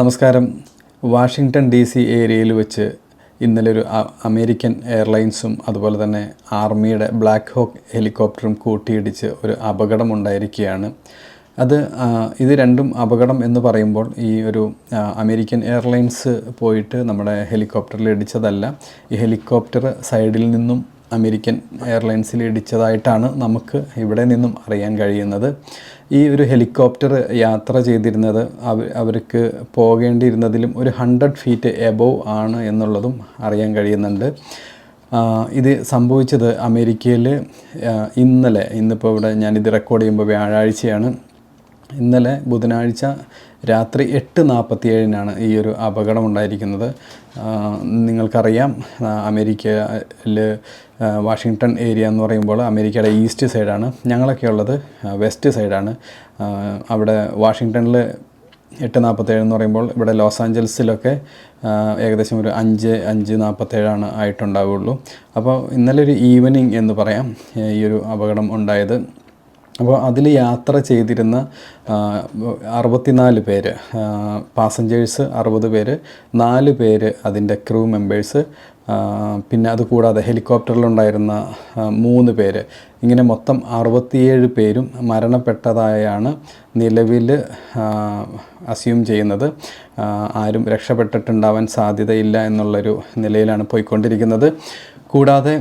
നമസ്കാരം. Washington DC ഏരിയയിൽ വെച്ച് ഇന്നലെ ഒരു അമേരിക്കൻ എയർലൈൻസും അതുപോലെ തന്നെ ആർമിയുടെ ബ്ലാക്ക് ഹോക്ക് ഹെലികോപ്റ്ററും കൂട്ടിയിടിച്ച് ഒരു അപകടമുണ്ടായിരിക്കുകയാണ്. ഇത് രണ്ടും അപകടം എന്ന് പറയുമ്പോൾ ഈ ഒരു അമേരിക്കൻ എയർലൈൻസ് പോയിട്ട് നമ്മുടെ ഹെലികോപ്റ്ററിൽ ഇടിച്ചതല്ല. ഈ ഹെലികോപ്റ്റർ സൈഡിൽ നിന്നും അമേരിക്കൻ എയർലൈൻസിൽ ഇടിച്ചതായിട്ടാണ് നമുക്ക് ഇവിടെ നിന്നും അറിയാൻ കഴിയുന്നത്. ഈ ഒരു ഹെലികോപ്റ്റർ യാത്ര ചെയ്തിരുന്നത് അവർക്ക് പോകേണ്ടിയിരുന്നതിലും ഒരു 100 ഫീറ്റ് എബോവ് ആണ് എന്നുള്ളതും അറിയാൻ കഴിയുന്നുണ്ട്. ഇത് സംഭവിച്ചത് അമേരിക്കയിൽ ഇന്നിപ്പോൾ ഇവിടെ ഞാനിത് റെക്കോർഡ് ചെയ്യുമ്പോൾ വ്യാഴാഴ്ചയാണ്. ഇന്നലെ ബുധനാഴ്ച രാത്രി 8:47 ഈ ഒരു അപകടം ഉണ്ടായിരിക്കുന്നത്. നിങ്ങൾക്കറിയാം, അമേരിക്കയിൽ വാഷിങ്ടൺ ഏരിയ എന്ന് പറയുമ്പോൾ അമേരിക്കയുടെ ഈസ്റ്റ് സൈഡാണ്. ഞങ്ങളൊക്കെ ഉള്ളത് വെസ്റ്റ് സൈഡാണ്. അവിടെ വാഷിങ്ടണിൽ 8:47 എന്ന് പറയുമ്പോൾ ഇവിടെ ലോസ് ആഞ്ചൽസിലൊക്കെ ഏകദേശം ഒരു 5:47 ആയിട്ടുണ്ടാവുള്ളൂ. അപ്പോൾ ഇന്നലെ ഒരു ഈവനിങ് എന്ന് പറയാം ഈ ഒരു അപകടം ഉണ്ടായത്. അപ്പോൾ അതിൽ യാത്ര ചെയ്തിരുന്ന 64 പേര്, പാസഞ്ചേഴ്സ് 60 പേര്, 4 പേര് അതിൻ്റെ ക്രൂ മെമ്പേഴ്സ്, പിന്നെ അതുകൂടാതെ ഹെലികോപ്റ്ററിലുണ്ടായിരുന്ന 3 പേര്, ഇങ്ങനെ മൊത്തം 67 പേരും മരണപ്പെട്ടതായാണ് നിലവിൽ അസ്യൂം ചെയ്യുന്നത്. ആരും രക്ഷപ്പെട്ടിട്ടുണ്ടാവാൻ സാധ്യതയില്ല എന്നുള്ളൊരു നിലയിലാണ് പോയിക്കൊണ്ടിരിക്കുന്നത്. കൂടാതെ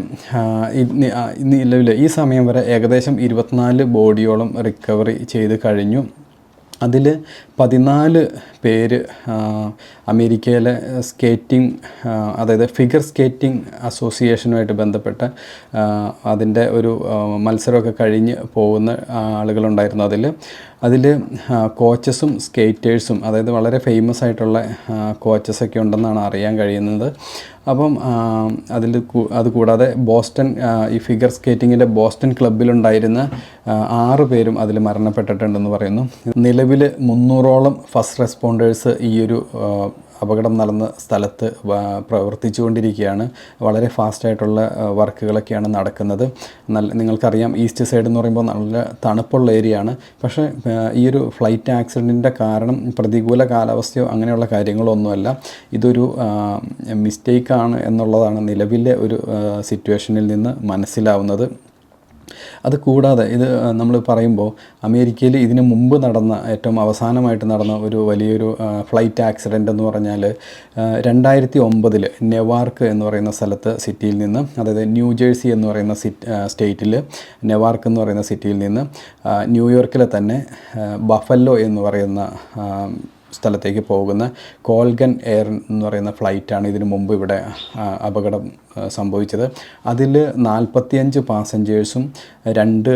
നിലവിൽ ഈ സമയം വരെ ഏകദേശം 24 ബോഡിയോളം റിക്കവറി ചെയ്ത് കഴിഞ്ഞു. അതിൽ 14 പേര് അമേരിക്കയിലെ സ്കേറ്റിംഗ്, അതായത് ഫിഗർ സ്കേറ്റിംഗ് അസോസിയേഷനുമായിട്ട് ബന്ധപ്പെട്ട അതിൻ്റെ ഒരു മത്സരമൊക്കെ കഴിഞ്ഞ് പോകുന്ന ആളുകളുണ്ടായിരുന്നു. അതിൽ കോച്ചസും സ്കേറ്റേഴ്സും, അതായത് വളരെ ഫേമസ് ആയിട്ടുള്ള കോച്ചസൊക്കെ ഉണ്ടെന്നാണ് അറിയാൻ കഴിയുന്നത്. അപ്പം അതുകൂടാതെ ബോസ്റ്റൺ, ഈ ഫിഗർ സ്കേറ്റിങ്ങിൻ്റെ ബോസ്റ്റൺ ക്ലബിലുണ്ടായിരുന്ന 6 പേരും അതിൽ മരണപ്പെട്ടിട്ടുണ്ടെന്ന് പറയുന്നു. നിലവിൽ 300ഓളം ഫസ്റ്റ് റെസ്പോണ്ടേഴ്സ് ഈ ഒരു അപകടം നടന്ന സ്ഥലത്ത് പ്രവർത്തിച്ചുകൊണ്ടിരിക്കുകയാണ്. വളരെ ഫാസ്റ്റായിട്ടുള്ള വർക്കുകളൊക്കെയാണ് നടക്കുന്നത്. നിങ്ങൾക്കറിയാം, ഈസ്റ്റ് സൈഡ് എന്ന് പറയുമ്പോൾ നല്ല തണുപ്പുള്ള ഏരിയയാണ്. പക്ഷേ ഈ ഒരു ഫ്ലൈറ്റ് ആക്സിഡൻറ്റിൻ്റെ കാരണം പ്രതികൂല കാലാവസ്ഥയോ അങ്ങനെയുള്ള കാര്യങ്ങളോ ഒന്നുമല്ല. ഇതൊരു മിസ്റ്റേക്കാണ് എന്നുള്ളതാണ് നിലവിലെ ഒരു സിറ്റുവേഷനിൽ നിന്ന് മനസ്സിലാവുന്നത്. അത് കൂടാതെ ഇത് നമ്മൾ പറയുമ്പോൾ അമേരിക്കയിൽ ഇതിന് മുമ്പ് നടന്ന, ഏറ്റവും അവസാനമായിട്ട് നടന്ന ഒരു വലിയൊരു ഫ്ലൈറ്റ് ആക്സിഡൻ്റ് എന്ന് പറഞ്ഞാൽ 2009 നെവാർക്ക് എന്ന് പറയുന്ന സ്ഥലത്ത്, സിറ്റിയിൽ നിന്ന്, അതായത് ന്യൂജേഴ്സി എന്ന് പറയുന്ന സ്റ്റേറ്റിൽ നെവാർക്ക് എന്ന് പറയുന്ന സിറ്റിയിൽ നിന്ന് ന്യൂയോർക്കിലെ തന്നെ ബഫല്ലോ എന്ന് പറയുന്ന സ്ഥലത്തേക്ക് പോകുന്ന കോൾഗൻ എയർ എന്ന് പറയുന്ന ഫ്ലൈറ്റാണ് ഇതിനു മുമ്പ് ഇവിടെ അപകടം സംഭവിച്ചത്. അതിൽ 45 പാസഞ്ചേഴ്സും 2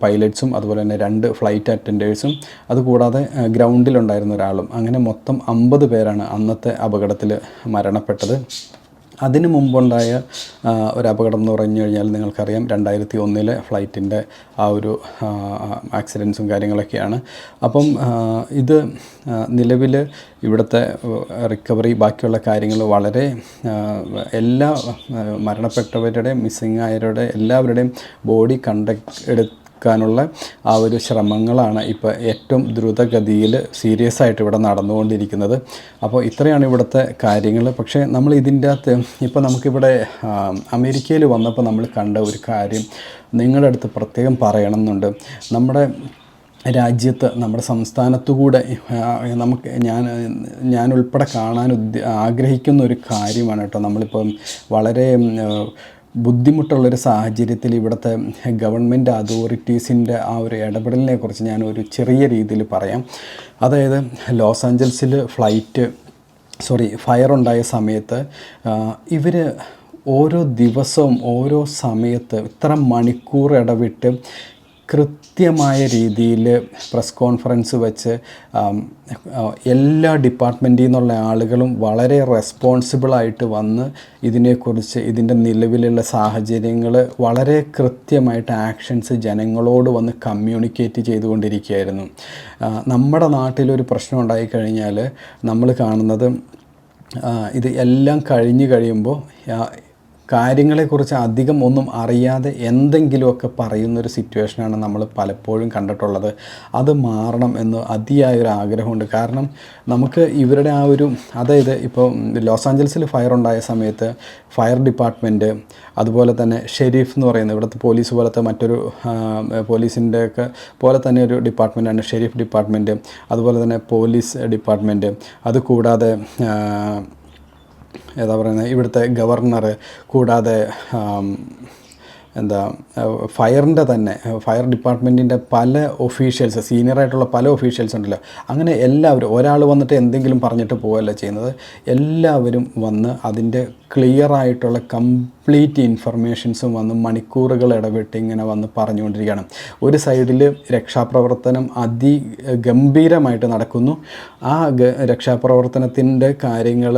പൈലറ്റ്സും അതുപോലെ തന്നെ 2 ഫ്ലൈറ്റ് അറ്റൻഡേഴ്സും അതുകൂടാതെ ഗ്രൗണ്ടിലുണ്ടായിരുന്ന ഒരാളും, അങ്ങനെ മൊത്തം 50 പേരാണ് അന്നത്തെ അപകടത്തിൽ മരണപ്പെട്ടത്. അതിന് മുമ്പുണ്ടായ ഒരു അപകടം എന്ന് പറഞ്ഞു കഴിഞ്ഞാൽ നിങ്ങൾക്കറിയാം, 2001 ഫ്ലൈറ്റിൻ്റെ ആ ഒരു ആക്സിഡൻസും കാര്യങ്ങളൊക്കെയാണ്. അപ്പം ഇത് നിലവിൽ ഇവിടുത്തെ റിക്കവറി, ബാക്കിയുള്ള കാര്യങ്ങൾ വളരെ എല്ലാ മരണപ്പെട്ടവരുടെയും മിസ്സിങ് ആയവരുടെ എല്ലാവരുടെയും ബോഡി എടുക്കാനുള്ള ആ ഒരു ശ്രമങ്ങളാണ് ഇപ്പോൾ ഏറ്റവും ദ്രുതഗതിയിൽ സീരിയസ് ആയിട്ട് ഇവിടെ നടന്നുകൊണ്ടിരിക്കുന്നത്. അപ്പോൾ ഇത്രയാണ് ഇവിടുത്തെ കാര്യങ്ങൾ. പക്ഷേ നമ്മൾ ഇതിൻ്റെ അകത്ത് ഇപ്പോൾ നമുക്കിവിടെ അമേരിക്കയിൽ വന്നപ്പോൾ നമ്മൾ കണ്ട ഒരു കാര്യം നിങ്ങളുടെ അടുത്ത് പ്രത്യേകം പറയണമെന്നുണ്ട്. നമ്മുടെ രാജ്യത്ത്, നമ്മുടെ സംസ്ഥാനത്തുകൂടെ നമുക്ക് ഞാൻ ഉൾപ്പെടെ കാണാൻ ആഗ്രഹിക്കുന്ന ഒരു കാര്യമാണ് കേട്ടോ. നമ്മളിപ്പം വളരെ ബുദ്ധിമുട്ടുള്ളൊരു സാഹചര്യത്തിൽ ഇവിടുത്തെ ഗവൺമെൻറ് അതോറിറ്റീസിൻ്റെ ആ ഒരു ഇടപെടലിനെ കുറിച്ച് ഞാൻ ഒരു ചെറിയ രീതിയിൽ പറയാം. അതായത് ലോസ് ആഞ്ചൽസിൽ ഫയർ ഉണ്ടായ സമയത്ത് ഇവർ ഓരോ ദിവസവും ഓരോ സമയത്ത് ഇത്ര മണിക്കൂർ ഇടവിട്ട് കൃത്യമായ രീതിയിൽ പ്രസ് കോൺഫറൻസ് വെച്ച് എല്ലാ ഡിപ്പാർട്ട്മെൻറ്റിൽ നിന്നുള്ള ആളുകളും വളരെ റെസ്പോൺസിബിളായിട്ട് വന്ന് ഇതിനെക്കുറിച്ച്, ഇതിൻ്റെ നിലവിലുള്ള സാഹചര്യങ്ങൾ വളരെ കൃത്യമായിട്ട് ആക്ഷൻസ് ജനങ്ങളോട് വന്ന് കമ്മ്യൂണിക്കേറ്റ് ചെയ്തുകൊണ്ടിരിക്കുകയായിരുന്നു. നമ്മുടെ നാട്ടിലൊരു പ്രശ്നം ഉണ്ടായിക്കഴിഞ്ഞാൽ നമ്മൾ കാണുന്നത് ഇത് എല്ലാം കഴിഞ്ഞ് കഴിയുമ്പോൾ കാര്യങ്ങളെക്കുറിച്ച് അധികം ഒന്നും അറിയാതെ എന്തെങ്കിലുമൊക്കെ പറയുന്നൊരു സിറ്റുവേഷനാണ് നമ്മൾ പലപ്പോഴും കണ്ടിട്ടുള്ളത്. അത് മാറണം എന്ന് അതിയായൊരു ആഗ്രഹമുണ്ട്. കാരണം നമുക്ക് ഇവരുടെ ആ ഒരു, അതായത് ഇപ്പോൾ ലോസ് ആഞ്ചൽസിൽ ഫയർ ഉണ്ടായ സമയത്ത് ഫയർ ഡിപ്പാർട്ട്മെൻറ്റ്, അതുപോലെ തന്നെ ഷെരീഫ് എന്ന് പറയുന്നത് ഇവിടുത്തെ പോലീസ് പോലത്തെ മറ്റൊരു പോലീസിൻ്റെ ഒക്കെ പോലെ തന്നെ ഒരു ഡിപ്പാർട്ട്മെൻറ്റാണ് ഷെരീഫ് ഡിപ്പാർട്ട്മെൻറ്റ്, അതുപോലെ തന്നെ പോലീസ് ഡിപ്പാർട്ട്മെൻറ്റ്, അതുകൂടാതെ ഏതാ പറയുന്നത് ഇവിടുത്തെ ഗവർണർ, കൂടാതെ ഫയറിൻ്റെ തന്നെ ഫയർ ഡിപ്പാർട്ട്മെൻറ്റിൻ്റെ പല ഒഫീഷ്യൽസ്, സീനിയറായിട്ടുള്ള പല ഒഫീഷ്യൽസ് ഉണ്ടല്ലോ, അങ്ങനെ എല്ലാവരും, ഒരാൾ വന്നിട്ട് എന്തെങ്കിലും പറഞ്ഞിട്ട് പോവുകയല്ല ചെയ്യുന്നത്, എല്ലാവരും വന്ന് അതിൻ്റെ ക്ലിയറായിട്ടുള്ള കംപ്ലീറ്റ് ഇൻഫർമേഷൻസും വന്ന് മണിക്കൂറുകൾ ഇടവിട്ട് ഇങ്ങനെ വന്ന് പറഞ്ഞുകൊണ്ടിരിക്കുകയാണ്. ഒരു സൈഡിൽ രക്ഷാപ്രവർത്തനം അതിഗംഭീരമായിട്ട് നടക്കുന്നു. ആ രക്ഷാപ്രവർത്തനത്തിൻ്റെ കാര്യങ്ങൾ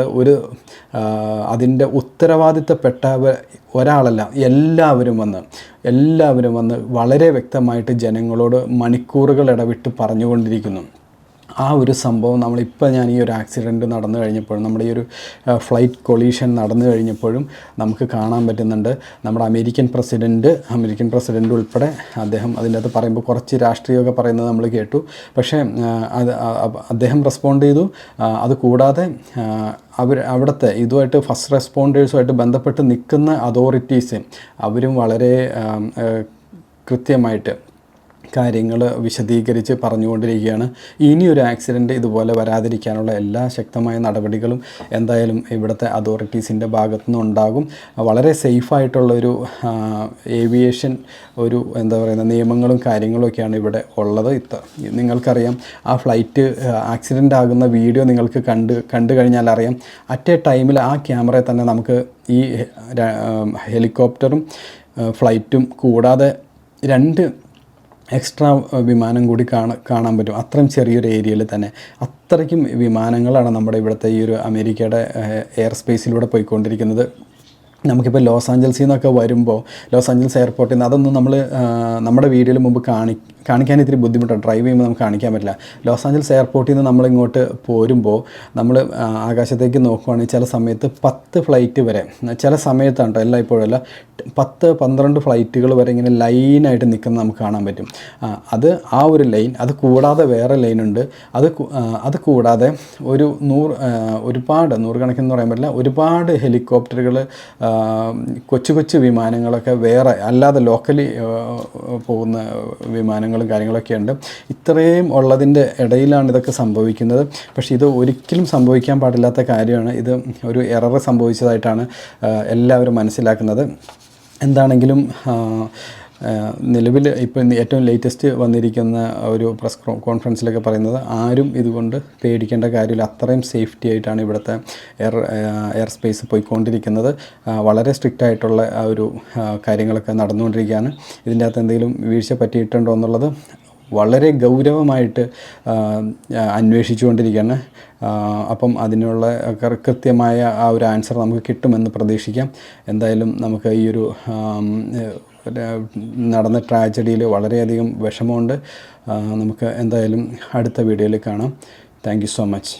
അതിൻ്റെ ഉത്തരവാദിത്തപ്പെട്ട ഒരാളല്ല, എല്ലാവരും വന്ന് വളരെ വ്യക്തമായിട്ട് ജനങ്ങളോട് മണിക്കൂറുകൾ ഇടവിട്ട് പറഞ്ഞുകൊണ്ടിരിക്കുന്നു. ആ ഒരു സംഭവം ഞാൻ ഈ ഒരു ആക്സിഡൻറ്റ് നടന്നു കഴിഞ്ഞപ്പോഴും, നമ്മുടെ ഈ ഒരു ഫ്ലൈറ്റ് കൊളീഷൻ നടന്നു കഴിഞ്ഞപ്പോഴും നമുക്ക് കാണാൻ പറ്റുന്നുണ്ട്. നമ്മുടെ അമേരിക്കൻ പ്രസിഡൻറ്റ് ഉൾപ്പെടെ അദ്ദേഹം അതിൻ്റെ അകത്ത് പറയുമ്പോൾ കുറച്ച് രാഷ്ട്രീയമൊക്കെ പറയുന്നത് നമ്മൾ കേട്ടു. പക്ഷേ അദ്ദേഹം റെസ്പോണ്ട് ചെയ്തു. അതുകൂടാതെ അവിടുത്തെ ഇതുമായിട്ട് ഫസ്റ്റ് റെസ്പോണ്ടേഴ്സുമായിട്ട് ബന്ധപ്പെട്ട് നിൽക്കുന്ന അതോറിറ്റീസ് അവരും വളരെ കൃത്യമായിട്ട് കാര്യങ്ങൾ വിശദീകരിച്ച് പറഞ്ഞുകൊണ്ടിരിക്കുകയാണ്. ഇനിയൊരു ആക്സിഡൻറ്റ് ഇതുപോലെ വരാതിരിക്കാനുള്ള എല്ലാ ശക്തമായ നടപടികളും എന്തായാലും ഇവിടുത്തെ അതോറിറ്റീസിൻ്റെ ഭാഗത്തുനിന്ന് ഉണ്ടാകും. വളരെ സേഫായിട്ടുള്ളൊരു ഏവിയേഷൻ നിയമങ്ങളും കാര്യങ്ങളൊക്കെയാണ് ഇവിടെ ഉള്ളത്. നിങ്ങൾക്കറിയാം, ആ ഫ്ലൈറ്റ് ആക്സിഡൻ്റ് ആകുന്ന വീഡിയോ നിങ്ങൾക്ക് കണ്ടു കഴിഞ്ഞാൽ അറിയാം, അറ്റ് എ ടൈമിൽ ആ ക്യാമറയിൽ തന്നെ നമുക്ക് ഈ ഹെലികോപ്റ്ററും ഫ്ലൈറ്റും കൂടാതെ 2 എക്സ്ട്രാ വിമാനം കൂടി കാണാൻ പറ്റും. അത്രയും ചെറിയൊരു ഏരിയയിൽ തന്നെ അത്രയ്ക്കും വിമാനങ്ങളാണ് നമ്മുടെ ഇവിടുത്തെ ഈ ഒരു അമേരിക്കയുടെ എയർ സ്പേസിലൂടെ പോയിക്കൊണ്ടിരിക്കുന്നത്. നമുക്കിപ്പോൾ ലോസ് ആഞ്ചൽസിൽ നിന്നൊക്കെ വരുമ്പോൾ, ലോസ് ആഞ്ചൽസ് എയർപോർട്ടിൽ നിന്ന്, അതൊന്നും നമ്മൾ നമ്മുടെ വീഡിയോയിൽ മുമ്പ് കാണിക്കാൻ ഇത്തിരി ബുദ്ധിമുട്ടാണ്. ഡ്രൈവ് ചെയ്യുമ്പോൾ നമുക്ക് കാണിക്കാൻ പറ്റില്ല. ലോസ് ആഞ്ചൽസ് എയർപോർട്ടിൽ നിന്ന് നമ്മളിങ്ങോട്ട് പോരുമ്പോൾ നമ്മൾ ആകാശത്തേക്ക് നോക്കുവാണെങ്കിൽ ചില സമയത്ത് 10 ഫ്ലൈറ്റ് വരെ, ചില സമയത്താണ് കേട്ടോ, എല്ലായ്പ്പോഴും അല്ല, 10-12 ഫ്ലൈറ്റുകൾ വരെ ഇങ്ങനെ ലൈനായിട്ട് നിൽക്കുന്നത് നമുക്ക് കാണാൻ പറ്റും. അത് ആ ഒരു ലൈൻ, അത് കൂടാതെ വേറെ ലൈനുണ്ട്. അത് കൂടാതെ ഒരു ഒരുപാട് നൂറുകണക്കിന് പറയാൻ പറ്റില്ല, ഒരുപാട് ഹെലികോപ്റ്ററുകൾ, കൊച്ചു വിമാനങ്ങളൊക്കെ വേറെ അല്ലാതെ ലോക്കലി പോകുന്ന വിമാനങ്ങളും കാര്യങ്ങളൊക്കെ ഉണ്ട്. ഇത്രയും ഉള്ളതിൻ്റെ ഇടയിലാണ് ഇതൊക്കെ സംഭവിക്കുന്നത്. പക്ഷേ ഇത് ഒരിക്കലും സംഭവിക്കാൻ പാടില്ലാത്ത കാര്യമാണ്. ഇത് ഒരു എറർ സംഭവിച്ചതായിട്ടാണ് എല്ലാവരും മനസ്സിലാക്കുന്നത്. എന്താണെങ്കിലും നിലവിൽ ഇപ്പോൾ ഏറ്റവും ലേറ്റസ്റ്റ് വന്നിരിക്കുന്ന ഒരു പ്രസ് കോൺഫറൻസിലൊക്കെ പറയുന്നത്, ആരും ഇതുകൊണ്ട് പേടിക്കേണ്ട കാര്യമില്ല, അത്രയും സേഫ്റ്റി ആയിട്ടാണ് ഇവിടുത്തെ എയർ സ്പേസ് പോയിക്കൊണ്ടിരിക്കുന്നത്. വളരെ സ്ട്രിക്റ്റ് ആയിട്ടുള്ള ആ ഒരു കാര്യങ്ങളൊക്കെ നടന്നുകൊണ്ടിരിക്കുകയാണ്. ഇതിൻ്റെ അകത്ത് എന്തെങ്കിലും വീഴ്ച പറ്റിയിട്ടുണ്ടോ എന്നുള്ളത് വളരെ ഗൗരവമായിട്ട് അന്വേഷിച്ചുകൊണ്ടിരിക്കുകയാണ്. അപ്പം അതിനുള്ള കൃത്യമായ ആ ഒരു ആൻസർ നമുക്ക് കിട്ടുമെന്ന് പ്രതീക്ഷിക്കാം. എന്തായാലും നമുക്ക് ഈ ഒരു നടന്ന ട്രാജഡിയിൽ വളരെയധികം വിഷമമുണ്ട്. നമുക്ക് എന്തായാലും അടുത്ത വീഡിയോയിൽ കാണാം. Thank you so much.